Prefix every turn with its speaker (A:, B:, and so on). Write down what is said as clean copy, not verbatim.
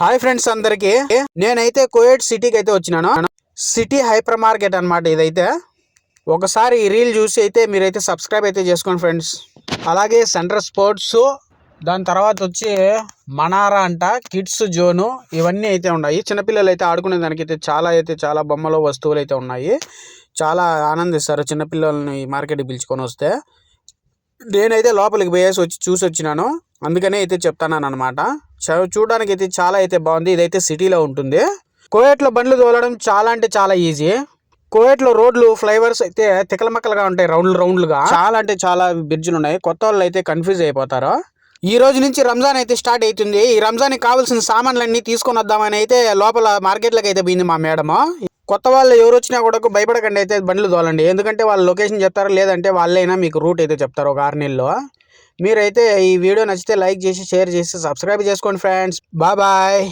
A: Hi friends అందరికి నేనైతే కోయట్ సిటీకి అయితే వచ్చినాను. సిటీ హైపర్ మార్కెట్ అన్నమాట ఇదైతే. ఒకసారి ఈ రీల్ చూసి అయితే మీరైతే సబ్స్క్రైబ్ అయితే చేసుకోండి ఫ్రెండ్స్. అలాగే సెంటర్ స్పోర్ట్స్, దాని తర్వాత వచ్చి మనారా అంట, కిడ్స్ జోను, ఇవన్నీ అయితే ఉన్నాయి. చిన్నపిల్లలు అయితే ఆడుకునే దానికి అయితే చాలా బొమ్మలు వస్తువులు అయితే ఉన్నాయి. చాలా ఆనందిస్తారు చిన్నపిల్లల్ని ఈ మార్కెట్కి పిలుచుకొని వస్తే. నేనైతే లోపలికి పోయేసి చూసి వచ్చినాను, అందుకనే అయితే చెప్తాను అనమాట. చూడడానికి అయితే చాలా అయితే బాగుంది. ఇదైతే సిటీలో ఉంటుంది. కోయట్లో బండ్లు తోలడం చాలా అంటే చాలా ఈజీ. కోయట్లో రోడ్లు ఫ్లైఓవర్స్ అయితే తికలమక్కలుగా ఉంటాయి, రౌండ్లుగా. చాలా బ్రిడ్జ్లు ఉన్నాయి. కొత్త వాళ్ళు అయితే కన్ఫ్యూజ్ అయిపోతారు. ఈ రోజు నుంచి రంజాన్ అయితే స్టార్ట్ అవుతుంది. ఈ రంజాన్కి కావాల్సిన సామాన్లన్నీ తీసుకొని వద్దామని అయితే లోపల మార్కెట్లోకి అయితే పోయింది మా మేడము. కొత్త వాళ్ళు ఎవరు వచ్చినా కూడా భయపడకండి, అయితే బండ్లు తోలండి. ఎందుకంటే వాళ్ళు లొకేషన్ చెప్తారు, లేదంటే వాళ్ళైనా మీకు రూట్ అయితే చెప్తారు ఒక 6 నెలల్లో. మీరైతే ఈ వీడియో నచ్చితే లైక్ చేసి, షేర్ చేసి, సబ్స్క్రైబ్ చేసుకోండి ఫ్రెండ్స్. బాయ్.